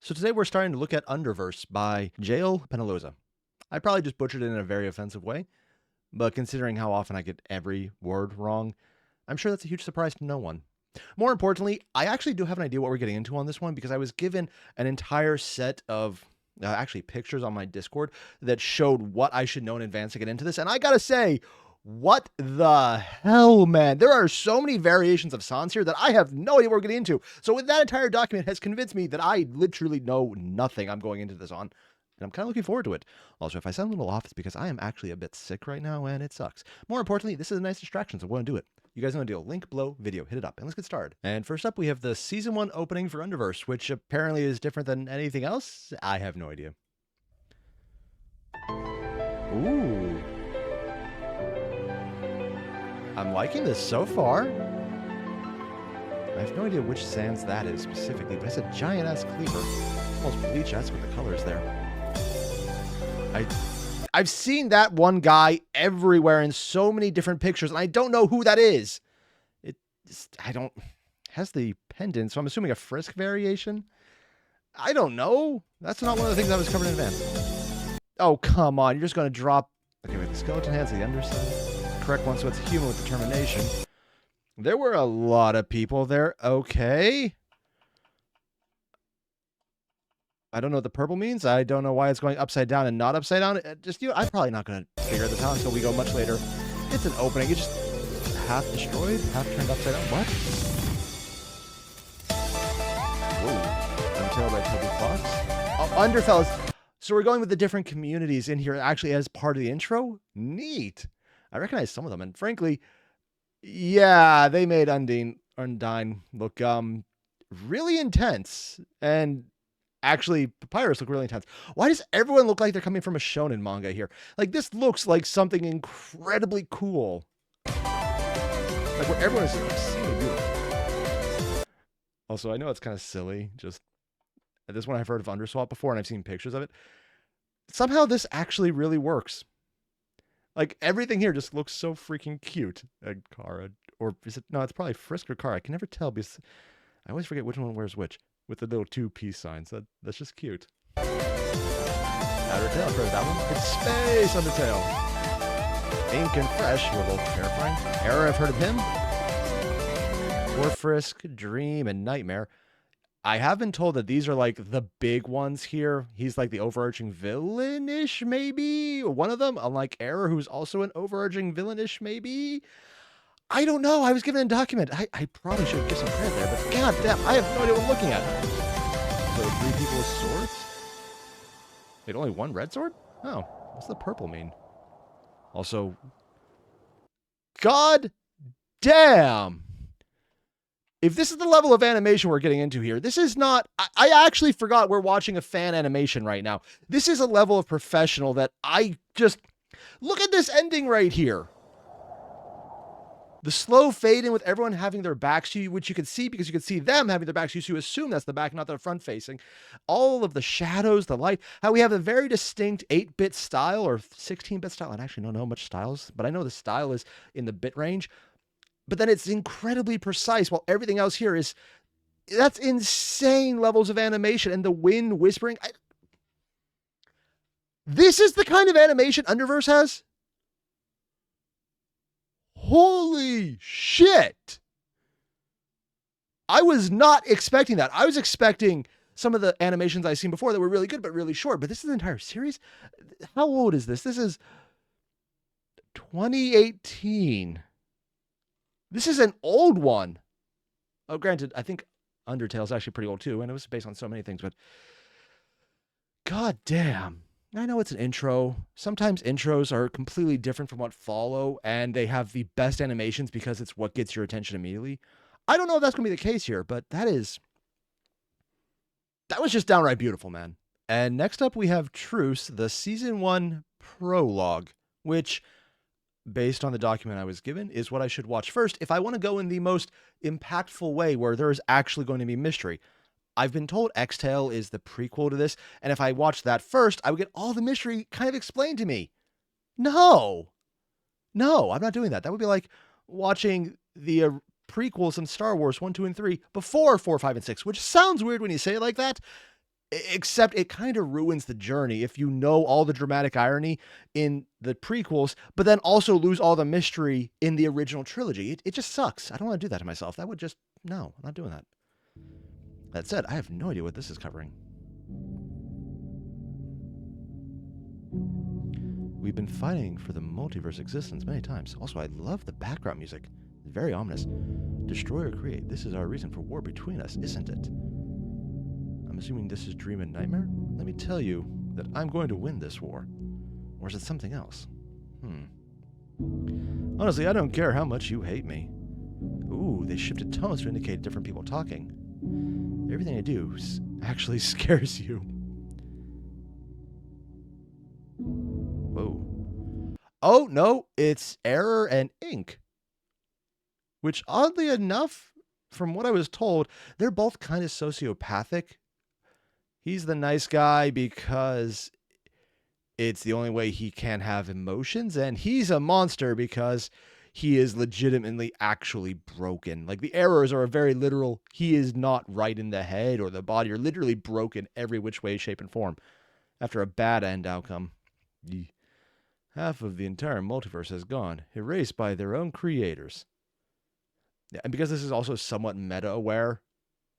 So today we're starting to look at Underverse by Jael Penaloza. I probably just butchered it in a very offensive way, but considering how often I get every word wrong, I'm sure that's a huge surprise to no one. More importantly, I actually do have an idea what we're getting into on this one because I was given an entire set of actually pictures on my Discord that showed what I should know in advance to get into this. And I gotta say, what the hell, man? There are so many variations of sans here that I have no idea what we're getting into. So with that entire document has convinced me that I literally know nothing I'm going into this on. And I'm kind of looking forward to it. Also, if I sound a little off, it's because I am actually a bit sick right now and it sucks. More importantly, this is a nice distraction, so I want to do it. You guys know the deal. Link below, video, hit it up, and let's get started. And first up, we have the Season 1 opening for Underverse, which apparently is different than anything else. I have no idea. Ooh. I'm liking this so far. I have no idea which sans that is specifically, but it's a giant-ass cleaver. Almost bleach-esque with the colors there. I've seen that one guy everywhere in so many different pictures, and I don't know who that is. It has the pendant, so I'm assuming a Frisk variation. I don't know. That's not one of the things I was covering in advance. Oh, come on. You're just going to drop... Okay, wait, the skeleton hands, the underside. Correct one, so it's a human with determination. There were a lot of people there. Okay. I don't know what the purple means. I don't know why it's going upside down and not upside down. I'm probably not going to figure this out until we go much later. It's an opening. It's just half destroyed, half turned upside down. What? Whoa. Undertale by Toby Fox. Oh, Underfellas. So we're going with the different communities in here actually as part of the intro. Neat. I recognize some of them, and frankly, yeah, they made Undine look really intense, and actually Papyrus look really intense. Why does everyone look like they're coming from a shonen manga here? Like, this looks like something incredibly cool. Like, where everyone is exceedingly beautiful. Also, I know it's kind of silly, just this one I've heard of Underswap before, and I've seen pictures of it. Somehow this actually really works. Like, everything here just looks so freaking cute. Kara, or is it? No, it's probably Frisk or Kara. I can never tell because I always forget which one wears which. With the little two peace signs. That's just cute. Undertale, I've heard of that one. It's Space Undertale. Ink and Fresh were both terrifying. Airier, I've heard of him. Or Frisk, Dream, and Nightmare. I have been told that these are like the big ones here. He's like the overarching villain-ish, maybe? One of them, unlike Airier, who's also an overarching villain-ish, maybe? I don't know. I was given a document. I probably should give some credit there, but god damn, I have no idea what I'm looking at. So 3 people with swords? Wait, only one red sword? Oh, what's the purple mean? Also, god damn! If this is the level of animation we're getting into here, this is not... I actually forgot we're watching a fan animation right now. This is a level of professional that I just... Look at this ending right here. The slow fade in with everyone having their backs to you, which you can see because you can see them having their backs to you, so you assume that's the back, not the front facing. All of the shadows, the light, how we have a very distinct 8-bit style or 16-bit style. I actually don't know much styles, but I know the style is in the bit range. But then it's incredibly precise, while everything else here is... That's insane levels of animation, and the wind whispering. This is the kind of animation Underverse has? Holy shit! I was not expecting that. I was expecting some of the animations I've seen before that were really good, but really short. But this is an entire series? How old is this? This is 2018. This is an old one. Oh, granted, I think Undertale is actually pretty old too, and it was based on so many things, but god damn. I know it's an intro. Sometimes intros are completely different from what follow, and they have the best animations because it's what gets your attention immediately. I don't know if that's going to be the case here, but that was just downright beautiful, man. And next up we have Truce, the Season 1 Prologue, which, based on the document I was given, is what I should watch first if I want to go in the most impactful way where there is actually going to be mystery. I've been told X-Tale is the prequel to this, and if I watched that first, I would get all the mystery kind of explained to me. No, I'm not doing that. That would be like watching the prequels in Star Wars 1, 2, and 3 before 4, 5, and 6, which sounds weird when you say it like that. Except it kind of ruins the journey if you know all the dramatic irony in the prequels, but then also lose all the mystery in the original trilogy. It just sucks. I don't want to do that to myself. That would just, no, I'm not doing that. That said, I have no idea what this is covering. We've been fighting for the multiverse existence many times. Also, I love the background music. It's very ominous. Destroy or create. This is our reason for war between us, isn't it? I'm assuming this is dream and nightmare? Let me tell you that I'm going to win this war. Or is it something else? Honestly, I don't care how much you hate me. Ooh, they shifted tones to indicate different people talking. Everything I do actually scares you. Whoa. Oh, no, it's Airier and Ink. Which, oddly enough, from what I was told, they're both kind of sociopathic. He's the nice guy because it's the only way he can have emotions, and he's a monster because he is legitimately actually broken. Like, the errors are a very literal, he is not right in the head or the body, or literally broken every which way, shape, and form after a bad end outcome. Half of the entire multiverse has gone, erased by their own creators. Yeah, and because this is also somewhat meta-aware,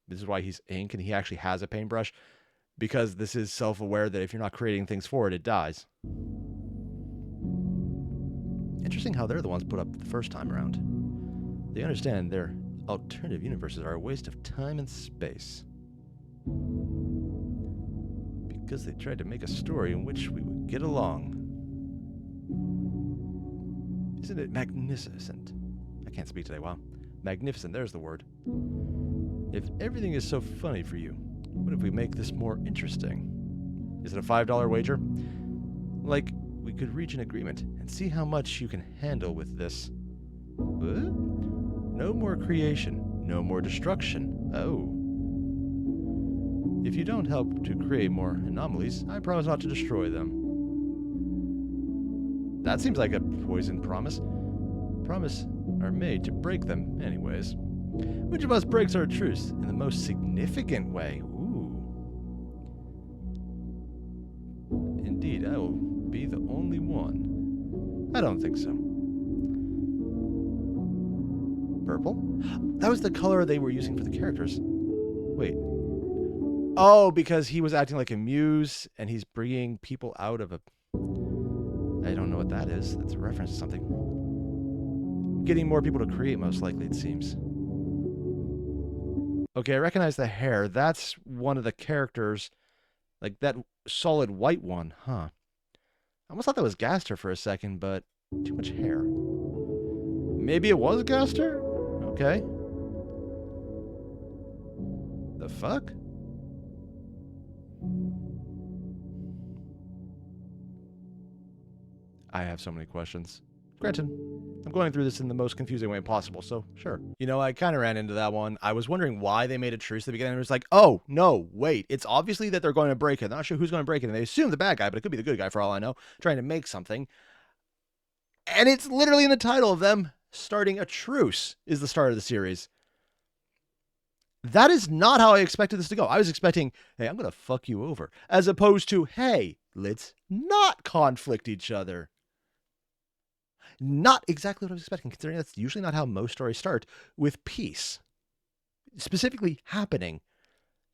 this is why he's Ink and he actually has a paintbrush, because this is self-aware that if you're not creating things for it, it dies. Interesting how they're the ones put up the first time around. They understand their alternative universes are a waste of time and space. Because they tried to make a story in which we would get along. Isn't it magnificent? I can't speak today, wow. Magnificent, there's the word. If everything is so funny for you, what if we make this more interesting? Is it a $5 wager? Like, we could reach an agreement and see how much you can handle with this. What? No more creation, no more destruction. Oh. If you don't help to create more anomalies, I promise not to destroy them. That seems like a poisoned promise. Promises are made to break them anyways. Which of us breaks our truce in the most significant way? Ooh. Indeed, I will be the only one. I don't think so. Purple? That was the color they were using for the characters. Wait. Oh, because he was acting like a muse, and he's bringing people out of a... I don't know what that is. That's a reference to something. Getting more people to create, most likely, it seems. Okay, I recognize the hair. That's one of the characters. Like, that solid white one, huh? I almost thought that was Gaster for a second, but too much hair. Maybe it was Gaster? Okay. The fuck? I have so many questions. Granted, I'm going through this in the most confusing way possible, so sure. You know, I kind of ran into that one. I was wondering why they made a truce at the beginning. It was like, oh, no, wait. It's obviously that they're going to break it. I'm not sure who's going to break it. And they assume the bad guy, but it could be the good guy for all I know, trying to make something. And it's literally in the title of them starting a truce is the start of the series. That is not how I expected this to go. I was expecting, hey, I'm going to fuck you over. As opposed to, hey, let's not conflict each other. Not exactly what I was expecting, considering that's usually not how most stories start, with peace. Specifically happening.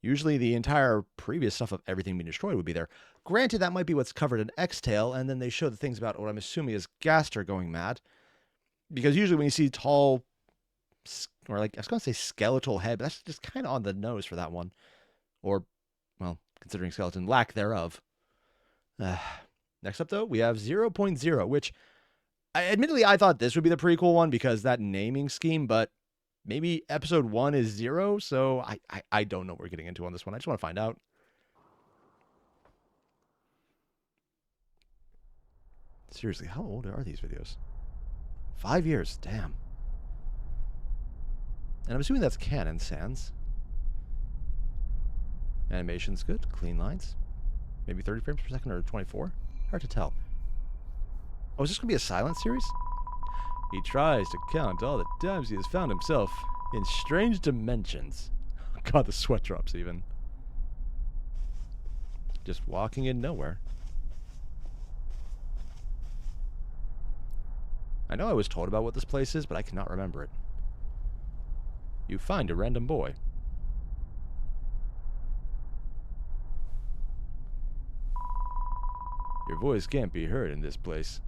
Usually the entire previous stuff of everything being destroyed would be there. Granted, that might be what's covered in X-Tale, and then they show the things about what I'm assuming is Gaster going mad. Because usually when you see tall, or like, I was going to say skeletal head, but that's just kind of on the nose for that one. Or, well, considering skeleton, lack thereof. Next up, though, we have 0.0, which... admittedly, I thought this would be the prequel one because that naming scheme, but maybe episode 1 is 0, so I don't know what we're getting into on this one. I just want to find out. Seriously, how old are these videos? 5 years, damn. And I'm assuming that's canon, sans. Animation's good, clean lines. Maybe 30 frames per second or 24? Hard to tell. Oh, is this going to be a silent series? He tries to count all the times he has found himself in strange dimensions. God, the sweat drops even. just walking in nowhere. I know I was told about what this place is, but I cannot remember it. You find a random boy. Your voice can't be heard in this place.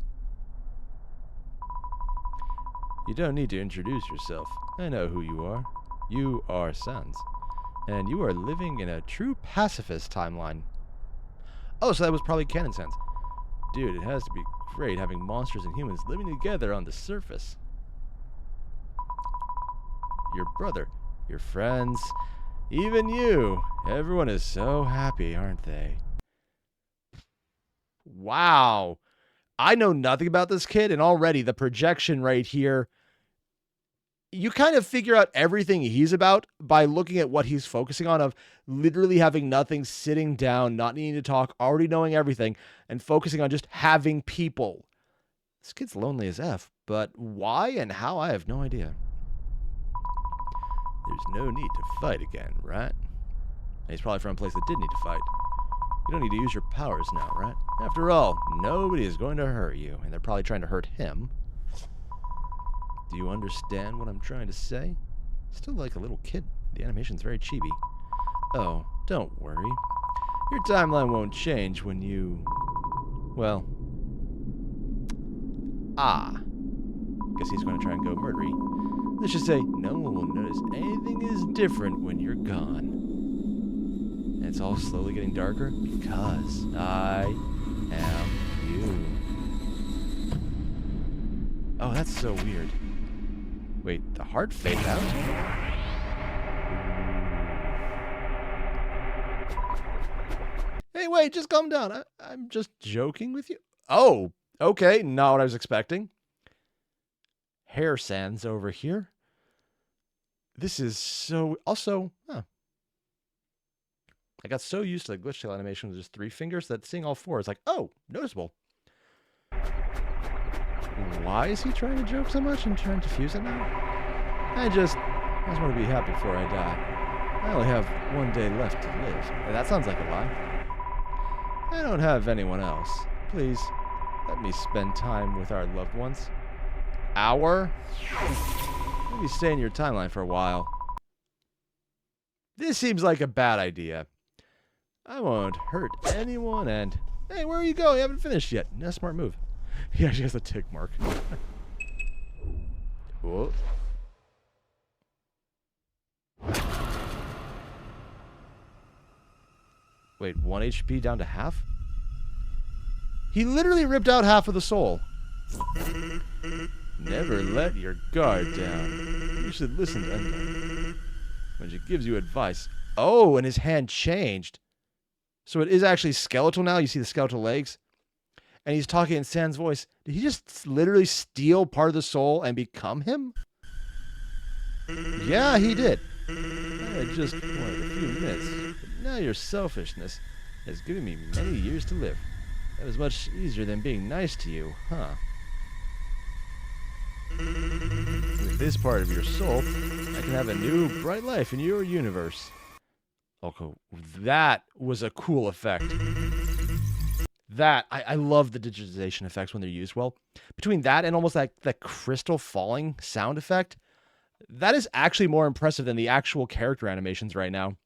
You don't need to introduce yourself. I know who you are. You are Sans. And you are living in a true pacifist timeline. Oh, so that was probably canon Sans. Dude, it has to be great having monsters and humans living together on the surface. Your brother, your friends, even you. Everyone is so happy, aren't they? Wow. I know nothing about this kid, and already the projection right here, you kind of figure out everything he's about by looking at what he's focusing on, of literally having nothing, sitting down, not needing to talk, already knowing everything, and focusing on just having people. This kid's lonely as F, but why and how, I have no idea. There's no need to fight again, right? He's probably from a place that did need to fight. You don't need to use your powers now, right? After all, nobody is going to hurt you, and they're probably trying to hurt him. Do you understand what I'm trying to say? Still like a little kid. The animation's very chibi. Oh, don't worry. Your timeline won't change when you... well... guess he's going to try and go murdery. Let's just say, no one will notice anything is different when you're gone. And it's all slowly getting darker because I am you. Oh, that's so weird. Wait, the heart faded out? Hey, wait, just calm down. I'm just joking with you. Oh, okay, not what I was expecting. Hair Sans over here. This is so... also, I got so used to the glitch tail animation with just 3 fingers that seeing all 4 is like, oh, noticeable. Why is he trying to joke so much and trying to fuse it now? I just want to be happy before I die. I only have 1 day left to live. That sounds like a lie. I don't have anyone else. Please, let me spend time with our loved ones. Hour? Maybe stay in your timeline for a while. This seems like a bad idea. I won't hurt anyone, and... hey, where are you going? You haven't finished yet. That's a smart move. He actually has a tick mark. Whoa. Wait, 1 HP down to half? He literally ripped out half of the soul. Never let your guard down. You should listen to Enda when she gives you advice. Oh, and his hand changed. So it is actually skeletal now. You see the skeletal legs? And he's talking in Sans' voice. Did he just literally steal part of the soul and become him? Yeah, he did. I just wanted a few minutes. But now your selfishness has given me many years to live. That was much easier than being nice to you, huh? With this part of your soul, I can have a new, bright life in your universe. Okay, that was a cool effect. That, I love the digitization effects when they're used well. Between that and almost like the crystal falling sound effect, that is actually more impressive than the actual character animations right now.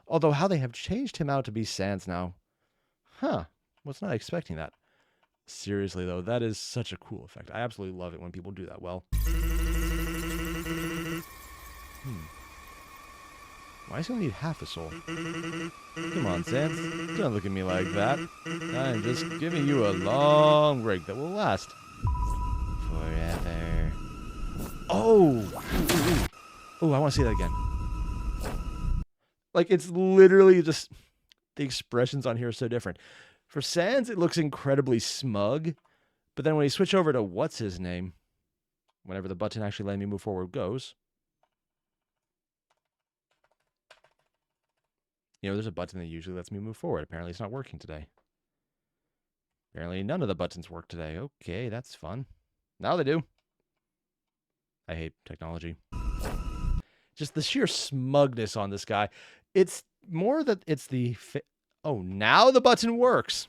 Although how they have changed him out to be Sans now. Huh, was not expecting that. Seriously though, that is such a cool effect. I absolutely love it when people do that well. Why does he only need half a soul? Come on, Sans. Don't look at me like that. I'm just giving you a long break that will last forever. Oh! Oh, I want to see that again. Like, it's literally just... the expressions on here are so different. For Sans, it looks incredibly smug. But then when you switch over to what's his name, whenever the button actually letting me move forward goes... you know, there's a button that usually lets me move forward. Apparently it's not working today. Apparently none of the buttons work today. Okay, that's fun. Now they do. I hate technology. Just the sheer smugness on this guy. It's more that it's the... Oh, now the button works.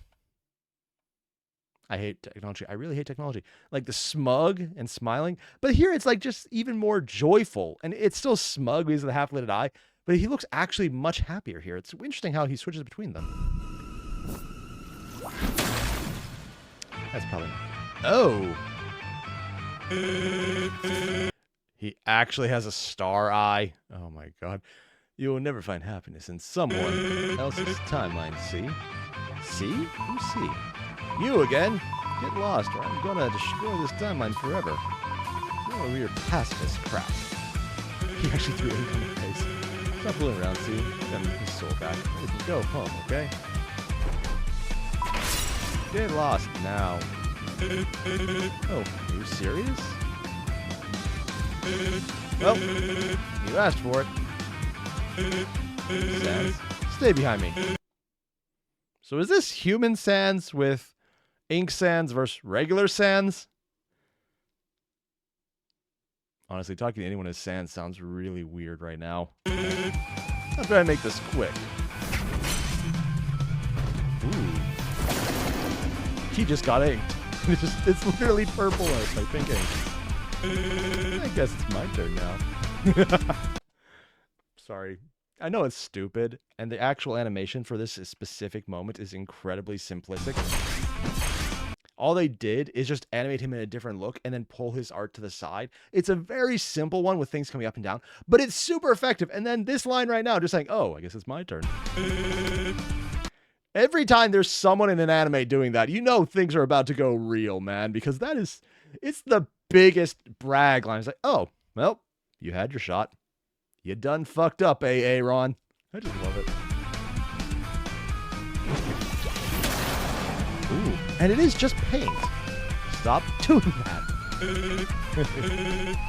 I hate technology. I really hate technology. Like the smug and smiling. But here it's like just even more joyful. And it's still smug because of the half-lidded eye. But he looks actually much happier here. It's interesting how he switches between them. That's probably not. Oh. He actually has a star eye. Oh my god. You will never find happiness in someone else's timeline, see? See? Who's see? You again? Get lost or I'm gonna destroy this timeline forever. You're a weird pacifist crap. He actually threw it in the face. Stop fooling around, see? Get his soul back. We can go home, okay? Get lost now. Oh, are you serious? Well, you asked for it. Sans, stay behind me. So is this human Sans with ink Sans versus regular Sans? Honestly, talking to anyone as Sans sounds really weird right now. I'll try to make this quick. Ooh. He just got inked. It's literally purple as my pink ink. I guess it's my turn now. Sorry. I know it's stupid, and the actual animation for this specific moment is incredibly simplistic. All they did is just animate him in a different look and then pull his art to the side. It's a very simple one with things coming up and down, but it's super effective. And then this line right now, just saying, oh, I guess it's my turn. Every time there's someone in an anime doing that, you know things are about to go real, man, because it's the biggest brag line. It's like, oh, well, you had your shot. You done fucked up, Aaron. I just love it. Ooh, and it is just paint. Stop doing that.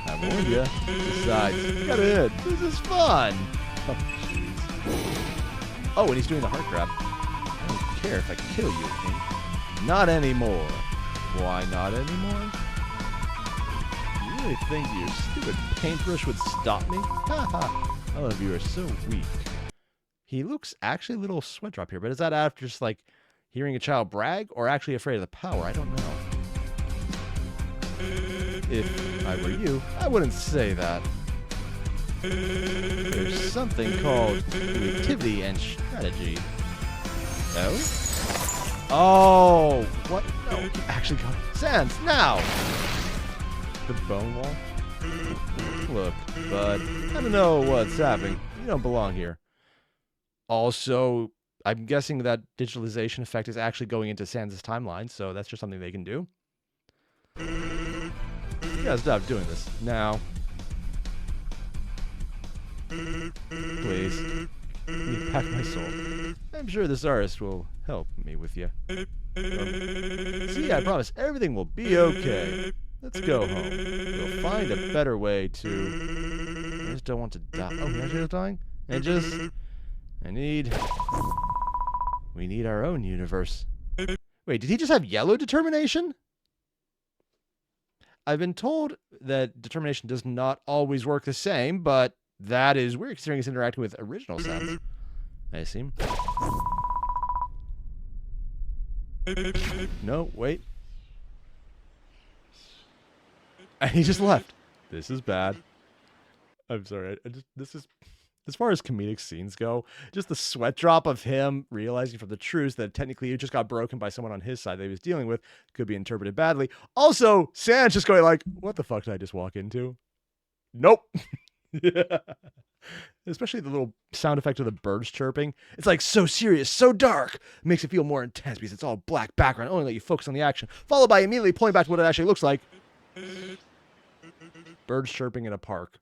I warned you. Besides, got it. This is fun. Oh, jeez. Oh, and he's doing the heart grab. I don't care if I kill you, King. Not anymore. Why not anymore? You really think your stupid paintbrush would stop me? Ha ha. All of you are so weak. He looks actually a little sweat drop here, but is that after just like hearing a child brag or actually afraid of the power? I don't know. If I were you, I wouldn't say that. There's something called creativity and strategy. Oh? Oh! What? No, he actually got it. Sans, now! The bone wall? Look, bud, I don't know what's happening. You don't belong here. Also, I'm guessing that digitalization effect is actually going into Sans' timeline, so that's just something they can do. You gotta stop doing this. Now. Please. Let me pack my soul. I'm sure this artist will help me with you. See, I promise everything will be okay. Let's go home. We'll find a better way to... I just don't want to die. Oh, he actually is dying? We need our own universe. Wait, did he just have yellow determination? I've been told that determination does not always work the same, but that is weird considering he's interacting with original Sans. I assume. No, wait. And he just left. This is bad. I'm sorry. This is, as far as comedic scenes go, just the sweat drop of him realizing from the truce that technically it just got broken by someone on his side that he was dealing with could be interpreted badly. Also, Sans just going like, what the fuck did I just walk into? Nope. Yeah. Especially the little sound effect of the birds chirping. It's like so serious, so dark. It makes it feel more intense because it's all black background, only let you focus on the action, followed by immediately pulling back to what it actually looks like. Birds chirping in a park.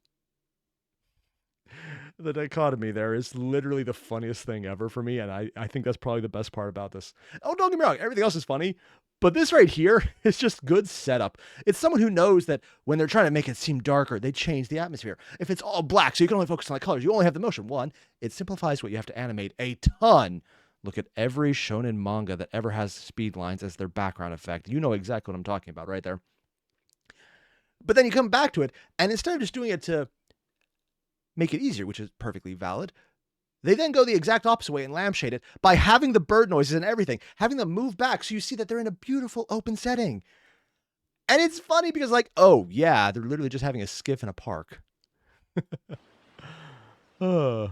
The dichotomy there is literally the funniest thing ever for me, and I think that's probably the best part about this. Oh, don't get me wrong, everything else is funny, but this right here is just good setup. It's someone who knows that when they're trying to make it seem darker, they change the atmosphere. If it's all black, so you can only focus on the colors, you only have the motion. One, it simplifies what you have to animate a ton. Look at every shonen manga that ever has speed lines as their background effect. You know exactly what I'm talking about right there. But then you come back to it, and instead of just doing it to make it easier, which is perfectly valid, They then go the exact opposite way and lampshade it by having the bird noises and everything, having them move back so you see that they're in a beautiful open setting. And it's funny because, like, oh, yeah, they're literally just having a skiff in a park. I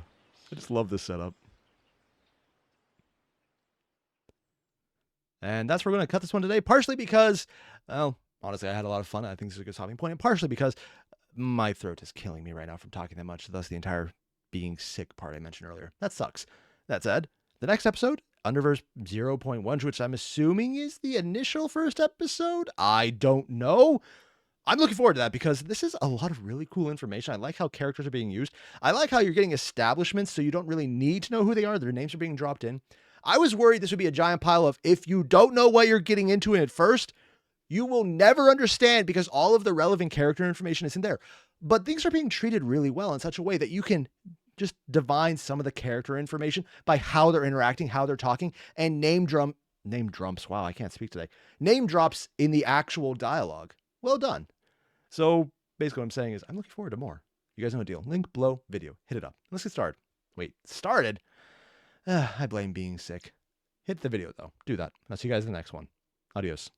just love this setup. And that's where we're going to cut this one today, partially because, well, honestly, I had a lot of fun. I think this is a good stopping point, and partially because my throat is killing me right now from talking that much, thus the entire being sick part I mentioned earlier. That sucks. That said, the next episode, Underverse 0.1, which I'm assuming is the initial first episode. I don't know. I'm looking forward to that because this is a lot of really cool information. I like how characters are being used. I like how you're getting establishments so you don't really need to know who they are. Their names are being dropped in. I was worried this would be a giant pile of, if you don't know what you're getting into in at first, you will never understand because all of the relevant character information isn't there. But things are being treated really well in such a way that you can just divine some of the character information by how they're interacting, how they're talking, and name drops. Wow, I can't speak today. Name drops in the actual dialogue. Well done. So basically what I'm saying is I'm looking forward to more. You guys know the deal. Link below video. Hit it up. Let's get started. Wait, started? I blame being sick. Hit the video though. Do that. I'll see you guys in the next one. Adios.